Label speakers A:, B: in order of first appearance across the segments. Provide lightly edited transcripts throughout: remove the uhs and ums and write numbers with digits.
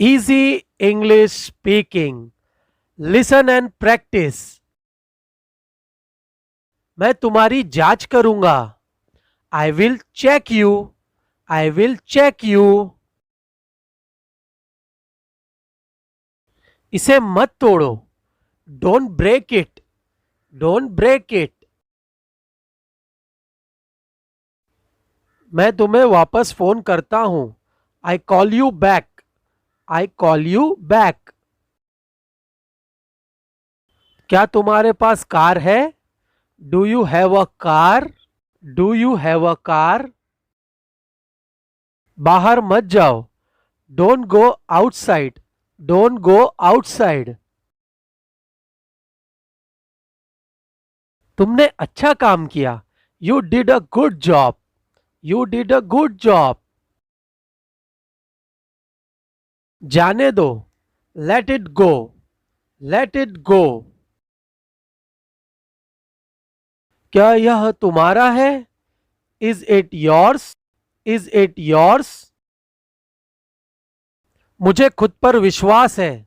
A: Easy English speaking. Listen and practice. मैं तुम्हारी जांच करूंगा. I will check you. I will check you. इसे मत तोड़ो. Don't break it. Don't break it. मैं तुम्हें वापस फोन करता हूं. I call you back. I call you back. क्या तुम्हारे पास कार है? Do you have a car? Do you have a car? बाहर मत जाओ. Don't go outside. Don't go outside. तुमने अच्छा काम किया. You did a good job. You did a good job. जाने दो. Let it go. Let it go. क्या यह तुम्हारा है? Is it yours? Is it yours? मुझे खुद पर विश्वास है.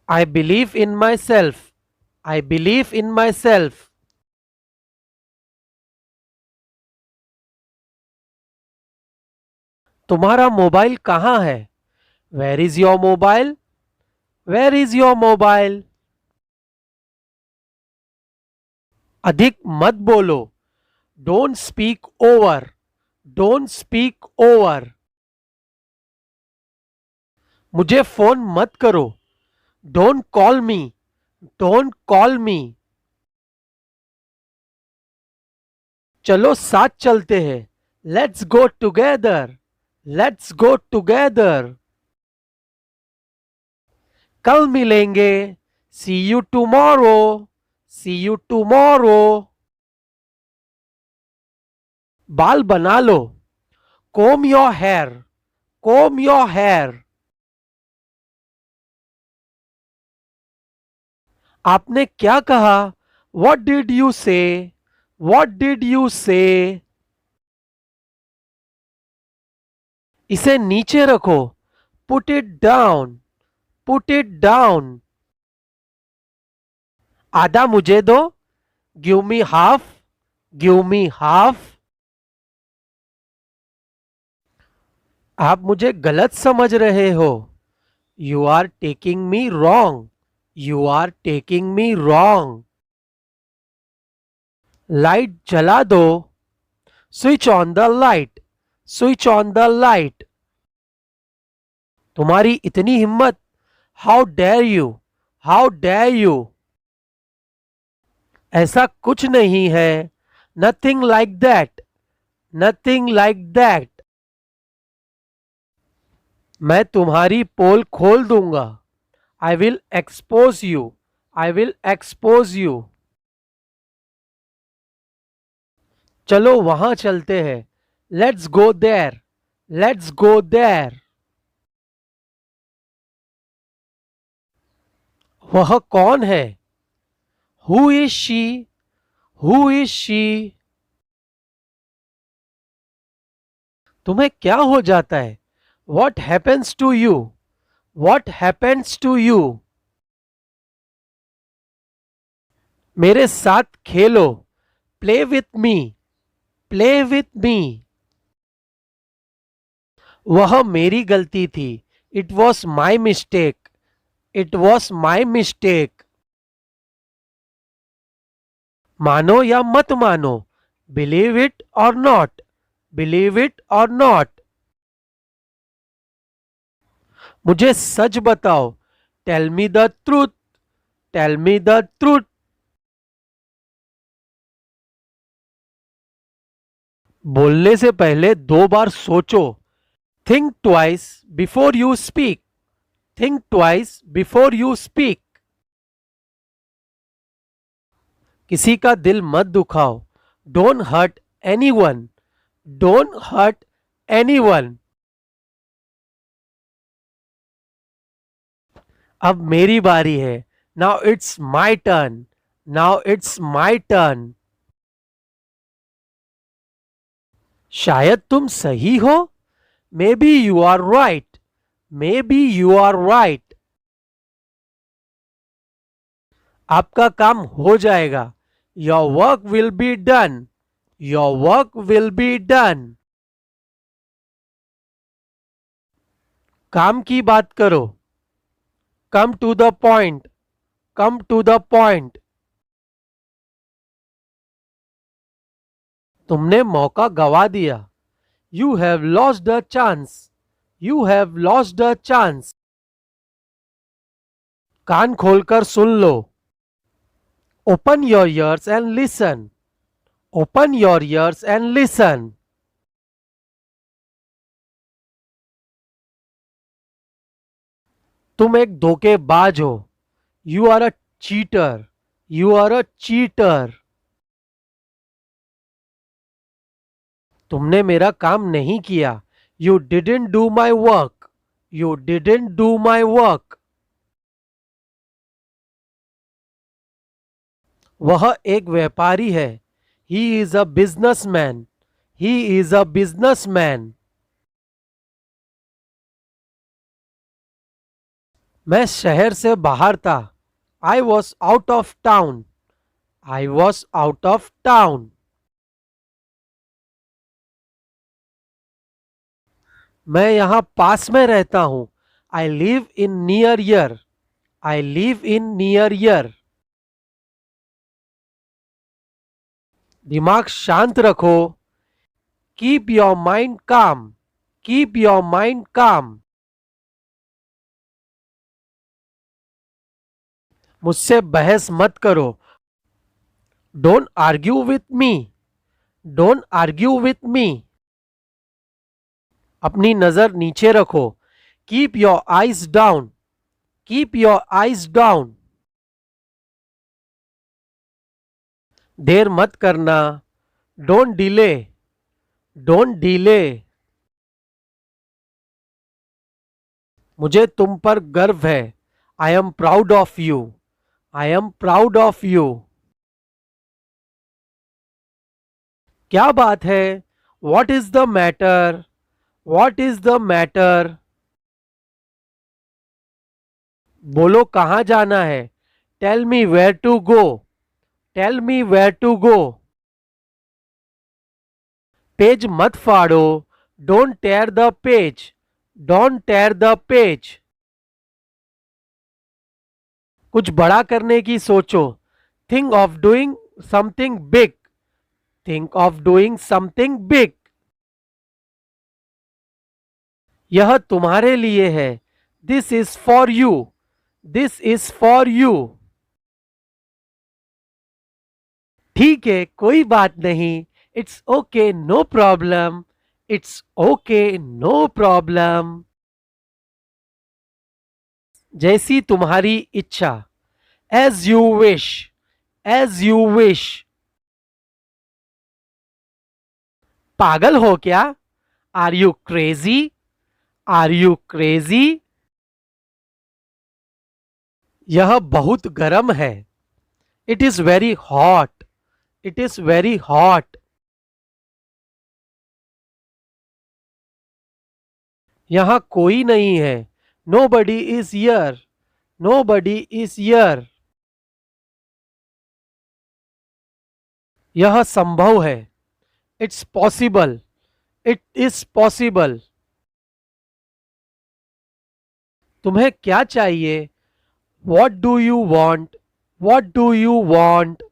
A: I believe in myself. I believe in myself. तुम्हारा मोबाइल कहाँ है? Where is your mobile? Where is your mobile? अधिक मत बोलो. Don't speak over. Don't speak over. मुझे फोन मत करो. Don't call me. Don't call me. चलो साथ चलते हैं. Let's go together. Let's go together. कल मिलेंगे. See you tomorrow. See you tomorrow. बाल बना लो. Comb your hair. Comb your hair. आपने क्या कहा? What did you say? What did you say? इसे नीचे रखो. Put it down. Put it down. आधा मुझे दो. Give me half. Give me half. आप मुझे गलत समझ रहे हो. You are taking me wrong. You are taking me wrong. Light जला दो. Switch on the light. Switch on the light. तुम्हारी इतनी हिम्मत. How dare you? How dare you? ऐसा कुछ नहीं है. Nothing like that. Nothing like that. मैं तुम्हारी पोल खोल दूंगा. I will expose you. I will expose you. चलो वहां चलते हैं. Let's go there. Let's go there. वह कौन है? Who is she? Who is she? तुम्हें क्या हो जाता है? What happens to you? What happens to you? मेरे साथ खेलो. Play with me. Play with me. वह मेरी गलती थी. It was my mistake. It was my mistake. मानो या मत मानो. Believe it or not. Believe it or not. मुझे सच बताओ. Tell me the truth. Tell me the truth. बोलने से पहले 2 बार सोचो. Think twice before you speak. Think twice before you speak. किसी का दिल मत दुखाओ. Don't hurt anyone. Don't hurt anyone. अब मेरी बारी है. Now it's my turn. Now it's my turn. शायद तुम सही हो. Maybe you are right. Maybe you are right. आपका काम हो जाएगा. Your work will be done. Your work will be done. काम की बात करो. Come to the point. Come to the point. तुमने मौका गवा दिया. You have lost the chance. You have lost the chance. कान खोलकर सुन लो. Open your ears and listen. Open your ears and listen. तुम एक धोखेबाज हो. You are a cheater. You are a cheater. तुमने मेरा काम नहीं किया. You didn't do my work. You didn't do my work. वह एक व्यापारी है. He is a businessman. He is a businessman. मैं शहर से बाहर था. I was out of town. I was out of town. मैं यहाँ पास में रहता हूँ. I live in near here. I live in near here. दिमाग शांत रखो. Keep your mind calm. Keep your mind calm. मुझसे बहस मत करो. Don't argue with me. Don't argue with me. अपनी नजर नीचे रखो. Keep your eyes down. Keep your eyes down. देर मत करना. Don't delay. Don't delay. मुझे तुम पर गर्व है. I am proud of you. I am proud of you. क्या बात है? What is the matter? What is the matter? बोलो कहाँ जाना है. Tell me where to go. Tell me where to go. Page मत फाड़ो. Don't tear the page. Don't tear the page. कुछ बड़ा करने की सोचो. Think of doing something big. Think of doing something big. यह तुम्हारे लिए है. This is for you. This is for you. ठीक है, कोई बात नहीं. It's okay, no problem. It's okay, no problem. जैसी तुम्हारी इच्छा. As you wish. As you wish. पागल हो क्या? Are you crazy? Are you crazy? यह बहुत गर्म है. It is very hot. It is very hot. यहाँ कोई नहीं है. Nobody is here. Nobody is here. यह संभव है. It's possible. It is possible. तुम्हें क्या चाहिए? What do you want? What do you want?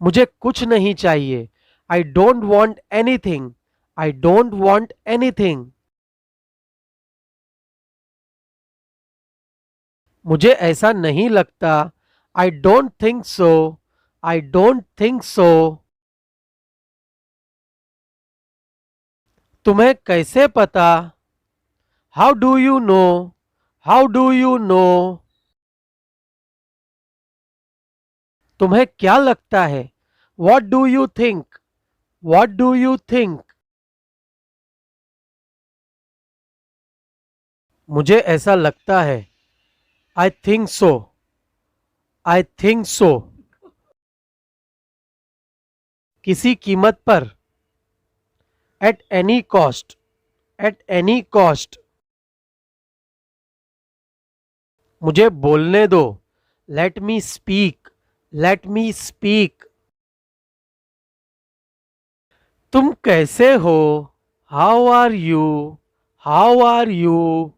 A: मुझे कुछ नहीं चाहिए. I don't want anything. I don't want anything. मुझे ऐसा नहीं लगता. I don't think so. I don't think so. तुम्हें कैसे पता? How do you know? How do you know? तुम्हें क्या लगता है? What do you think? What do you think? मुझे ऐसा लगता है. I think so. I think so. किसी कीमत पर. At any cost. at any cost. मुझे बोलने दो. Let me speak. Let me speak. तुम कैसे हो? How are you? How are you?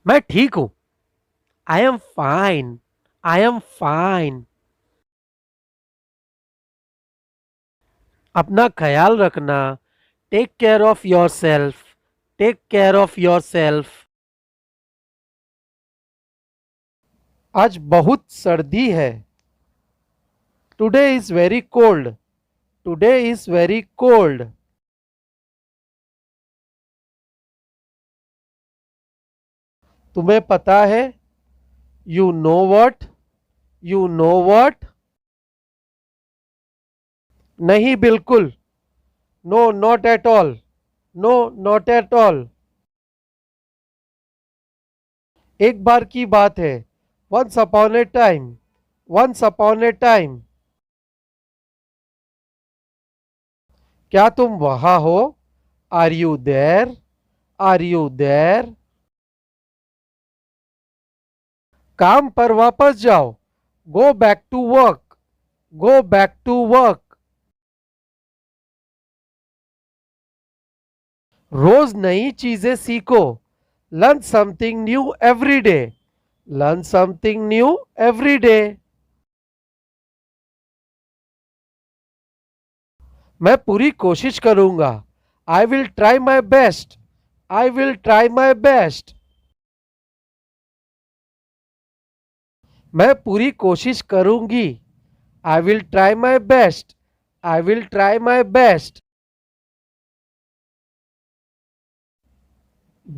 A: मैं ठीक हूं. I am fine. I am fine. अपना ख्याल रखना. Take care of yourself. Take care of yourself. आज बहुत सर्दी है. Today is very cold. Today is very cold. तुम्हें पता है? You know what? You know what? नहीं बिल्कुल. No, not at all. No, not at all. एक बार की बात है. Once upon a time. Once upon a time. क्या तुम वहां हो? Are you there? Are you there? काम पर वापस जाओ. Go back to work. Go back to work. रोज नई चीजें सीखो. Learn something new every day. Learn something new every day. मैं पूरी कोशिश करूंगा. I will try my best. I will try my best. मैं पूरी कोशिश करूंगी. I will try my best. I will try my best.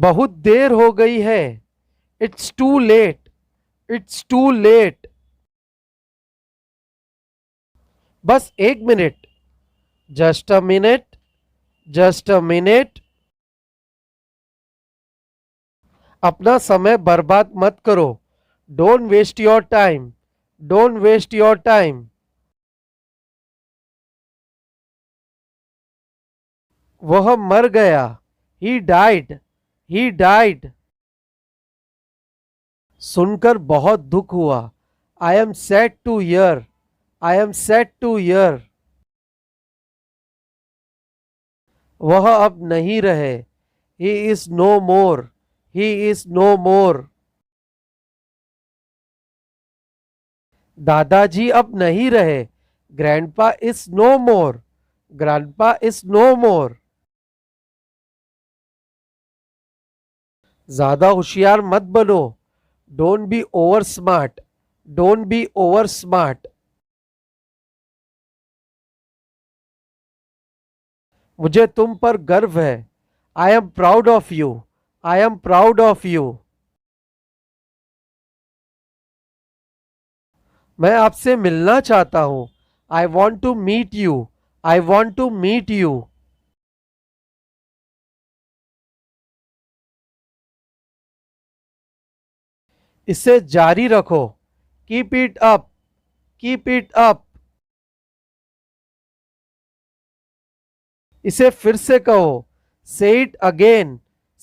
A: बहुत देर हो गई है. It's too late. It's too late. बस एक minute. Just a minute. Just a minute. अपना समय बर्बाद मत करो. Don't waste your time. Don't waste your time. वह मर गया. He died. He died. सुनकर बहुत दुख हुआ. I am sad to hear. I am sad to hear. वह अब नहीं रहे. He is no more. He is no more. दादाजी अब नहीं रहे. Grandpa is no more. Grandpa is no more. ज्यादा होशियार मत बनो. Don't be over smart. Don't be over smart. मुझे तुम पर गर्व है. I am proud of you. I am proud of you. मैं आपसे मिलना चाहता हूं. I want to meet you. I want to meet you. इसे जारी रखो. Keep it up. Keep it up. इसे फिर से कहो. Say it again.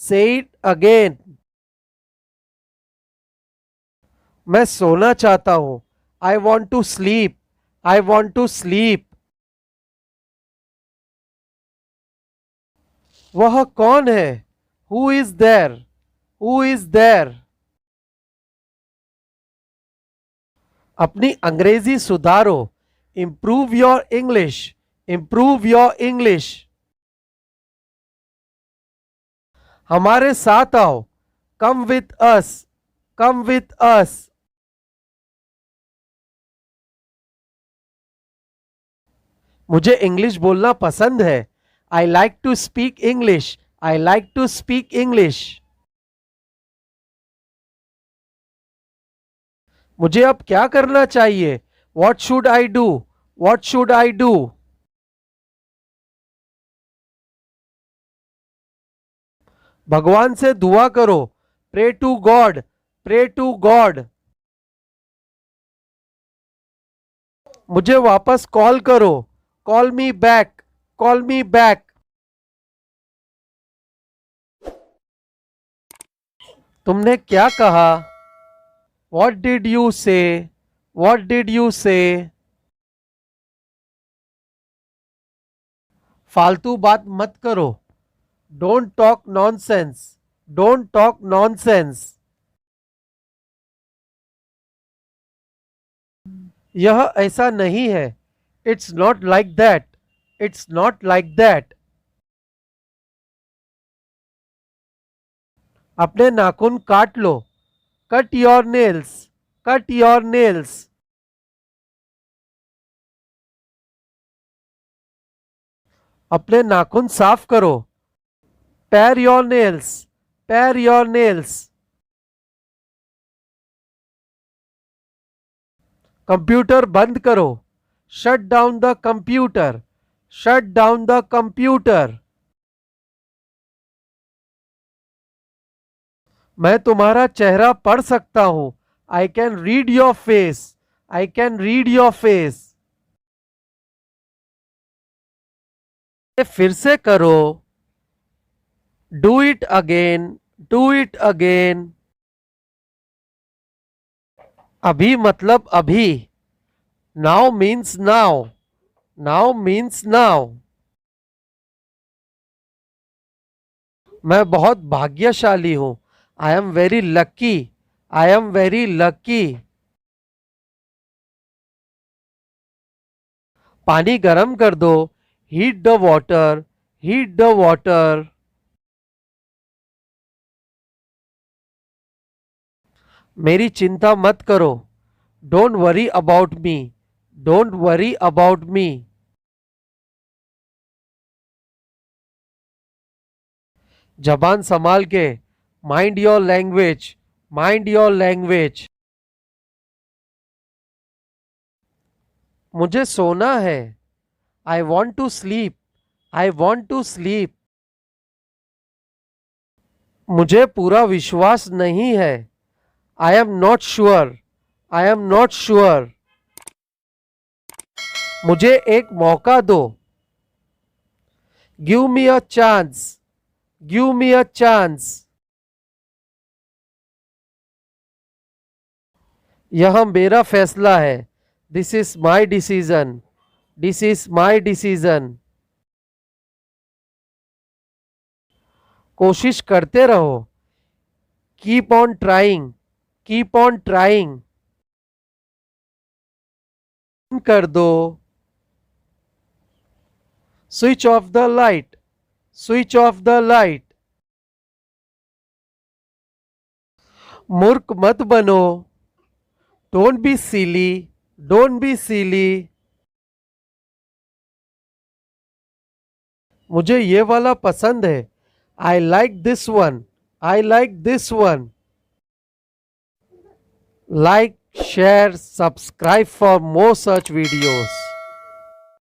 A: Say it again. मैं सोना चाहता हूं. I want to sleep. I want to sleep. वह कौन है? Who is there? Who is there? अपनी अंग्रेजी सुधारो. Improve your English. Improve your English. हमारे साथ आओ. Come with us. Come with us. मुझे इंग्लिश बोलना पसंद है. I like to speak English. I like to speak English. मुझे अब क्या करना चाहिए? What should I do? What should I do? भगवान से दुआ करो. Pray to God. Pray to God. मुझे वापस कॉल करो. Call me back. Call me back. तुमने क्या कहा? What did you say? What did you say? फालतू बात मत करो. Don't talk nonsense. Don't talk nonsense. यह ऐसा नहीं है. It's not like that. It's not like that. अपने नाखून काट लो. Cut your nails. Cut your nails. अपने नाखून साफ करो. Pare your nails. Pare your nails. Computer बंद करो. Shut down the computer. Shut down the computer. मैं तुम्हारा चेहरा पढ़ सकता हूं. I can read your face. I can read your face. फिर से करो. Do it again. Do it again. अभी मतलब अभी. Now means now. Now means now. मैं बहुत भाग्यशाली हूं. I am very lucky. I am very lucky. पानी गरम कर दो. Heat the water. Heat the water. मेरी चिंता मत करो. Don't worry about me. Don't worry about me. जबान संभाल के. Mind your language. Mind your language. मुझे सोना है. I want to sleep. I want to sleep. मुझे पूरा विश्वास नहीं है. I am not sure. I am not sure. मुझे एक मौका दो. Give me a chance. Give me a chance. यह मेरा फैसला है. This is my decision. This is my decision. कोशिश करते रहो. Keep on trying. Keep on trying. कर दो. Switch off the light. Switch off the light. मूर्ख मत बनो. Don't be silly. Don't be silly. मुझे ये वाला पसंद है. I like this one. I like this one. Like, share, subscribe for more such videos.